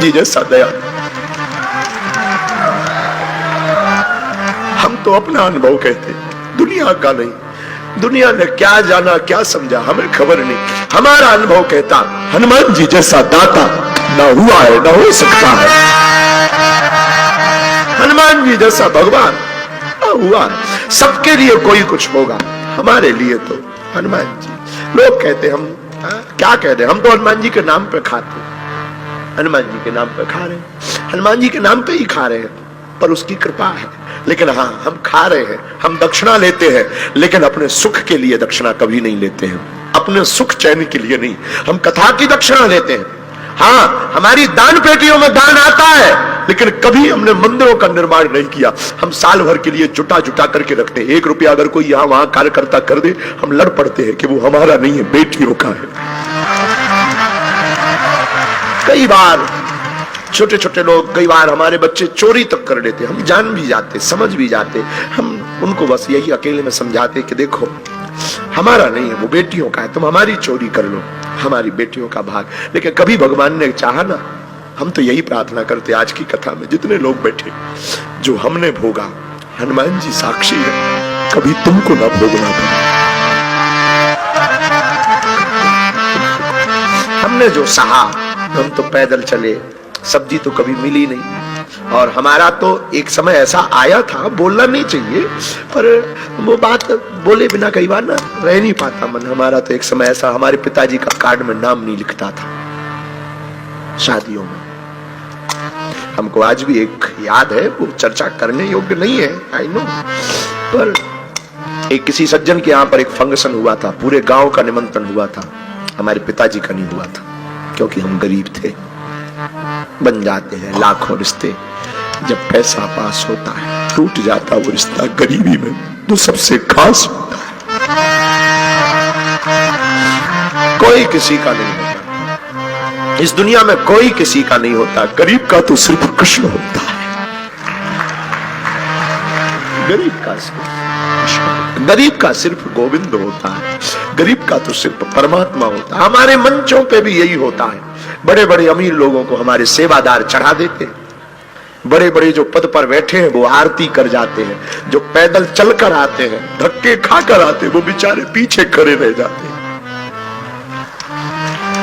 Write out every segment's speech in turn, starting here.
जी जैसा दया। हम तो अपना अनुभव कहते, दुनिया का नहीं। दुनिया ने क्या जाना क्या समझा हमें खबर नहीं। हमारा अनुभव कहता हनुमान जी जैसा दाता ना हुआ है ना हो सकता है। हनुमान जी जैसा भगवान ना हुआ है। सबके लिए कोई कुछ होगा, हमारे लिए तो हनुमान जी। लोग कहते हम क्या कहते, हम तो हनुमान जी के नाम पे खाते, हनुमान जी के नाम पे खा रहे हैं, हनुमान जी के नाम पे ही खा रहे हैं, पर उसकी कृपा है। लेकिन हाँ, हम खा रहे हैं, हम दक्षिणा लेते हैं, लेकिन अपने सुख के लिए दक्षिणा कभी नहीं लेते हैं, अपने सुख चैन के लिए नहीं। हम कथा की दक्षिणा लेते हैं, हाँ, हमारी दान पेटियों में दान आता है, लेकिन कभी हमने मंदिरों का निर्माण नहीं किया। हम साल भर के लिए जुटा जुटा करके रखते हैं। 1 रुपया अगर कोई यहां वहां कार्यकर्ता कर दे, हम लड़ पड़ते हैं कि वो हमारा नहीं है, बेटियों का है। कई बार छोटे छोटे लोग, कई बार हमारे बच्चे चोरी तक कर लेते, हम जान भी जाते, समझ भी जाते, हम उनको बस यही अकेले में समझाते कि देखो हमारा नहीं है, वो बेटियों का है, तुम हमारी चोरी कर लो, हमारी बेटियों का भाग। लेकिन कभी भगवान ने चाहा ना, हम तो यही प्रार्थना करते आज की कथा में जितने लोग बैठे, जो हमने भोगा, हनुमान जी साक्षी है, कभी तुमको ना भोगना पड़े। हमने जो सहा, हम तो पैदल चले, सब्जी तो कभी मिली नहीं, और हमारा तो एक समय ऐसा आया था, बोलना नहीं चाहिए, पर वो बात बोले बिना कई बार ना रह नहीं पाता मन। हमारा तो एक समय ऐसा, हमारे पिताजी का कार्ड में नाम नहीं लिखता था शादियों में। हमको आज भी एक याद है, वो चर्चा करने योग्य नहीं है, आई नो, पर एक किसी सज्जन के यहाँ पर एक फंक्शन हुआ था, पूरे गांव का निमंत्रण हुआ था, हमारे पिताजी का नहीं हुआ था, क्योंकि हम गरीब थे। बन जाते हैं लाखों रिश्ते, जब पैसा पास होता है टूट जाता वो रिश्ता गरीबी में जो सबसे खास होता है। कोई किसी का नहीं होता इस दुनिया में, कोई किसी का नहीं होता। गरीब का तो सिर्फ कृष्ण होता है, गरीब का सिर्फ, गरीब का सिर्फ गोविंद होता है, गरीब का तो सिर्फ परमात्मा होता है। हमारे मंचों पे भी यही होता है। बड़े बड़े अमीर लोगों को हमारे सेवादार चढ़ा देते हैं, बड़े बड़े जो पद पर बैठे हैं वो आरती कर जाते हैं, जो पैदल चलकर आते हैं, धक्के खाकर आते हैं, वो बेचारे पीछे खड़े रह जाते हैं,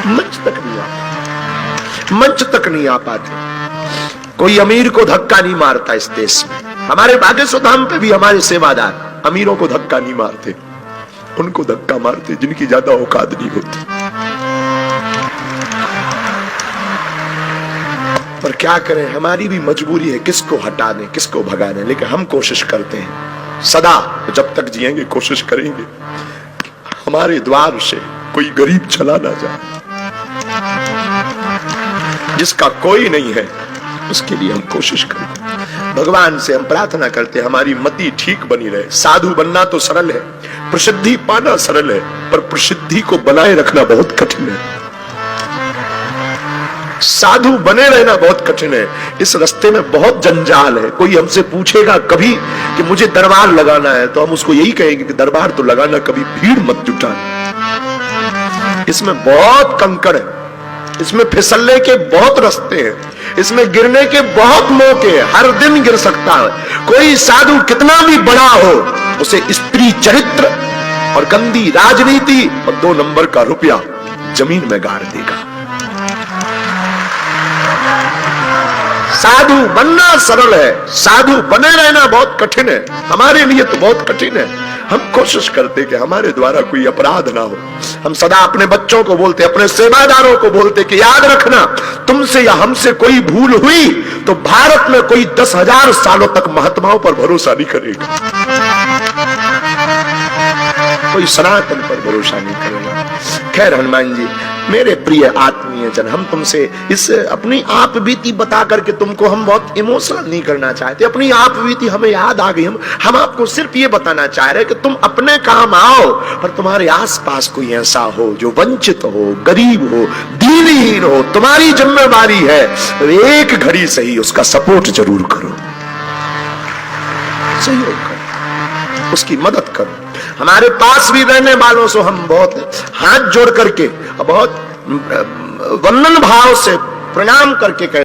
मंच तक नहीं आते, मंच तक नहीं आ पाते। कोई अमीर को धक्का नहीं मारता इस देश में। हमारे बागेश्वर धाम पे भी हमारे सेवादार अमीरों को धक्का नहीं मारते, उनको धक्का मारते जिनकी ज्यादा औकात नहीं होती। पर क्या करें, हमारी भी मजबूरी है, किसको हटा दें, किसको भगा दें। लेकिन हम कोशिश करते हैं सदा, जब तक जिएंगे कोशिश करेंगे हमारे द्वार से कोई गरीब चला ना जाए। जिसका कोई नहीं है उसके लिए हम कोशिश करें। भगवान से हम प्रार्थना करते, हमारी मति ठीक बनी रहे। साधु बनना तो सरल है, प्रसिद्धि पाना सरल है, पर प्रसिद्धि को बनाए रखना बहुत कठिन है। साधु बने रहना बहुत कठिन है। इस रास्ते में बहुत जंजाल है। कोई हमसे पूछेगा कभी कि मुझे दरबार लगाना है, तो हम उसको यही कहेंगे कि दरबार तो लगाना, कभी भीड़ मत जुटाना। इसमें बहुत कंकड़ है, इसमें फिसलने के बहुत रास्ते हैं, इसमें गिरने के बहुत मौके हैं, हर दिन गिर सकता है। कोई साधु कितना भी बड़ा हो, उसे स्त्री चरित्र और गंदी राजनीति और 2 नंबर का रुपया जमीन में गाड़ देगा। साधु बनना सरल है, साधु बने रहना बहुत कठिन है। हमारे लिए तो बहुत कठिन है। हम कोशिश करते कि हमारे द्वारा कोई अपराध ना हो। हम सदा अपने बच्चों को बोलते, अपने सेवादारों को बोलते कि याद रखना, तुमसे या हमसे कोई भूल हुई तो भारत में कोई 10,000 सालों तक महात्माओं पर भरोसा नहीं करेगा, कोई सनातन पर भरोसा नहीं करेगा। खैर हनुमान जी, मेरे प्रिय आत्मीय जन, हम तुमसे इस अपनी आप बीती बता करके तुमको हम बहुत इमोशनल नहीं करना चाहते। अपनी आप बीती हमें याद आ गई। हम आपको सिर्फ ये बताना चाह रहे कि तुम अपने काम आओ, पर तुम्हारे आसपास कोई ऐसा हो जो वंचित हो, गरीब हो, दीनहीन हो, तुम्हारी जिम्मेवारी है एक घड़ी सही उसका सपोर्ट जरूर करो, सहयोग करो, उसकी मदद करो। हमारे पास भी रहने वालों से हम बहुत हाथ जोड़ करके, बहुत वंदन भाव से प्रणाम करके कहते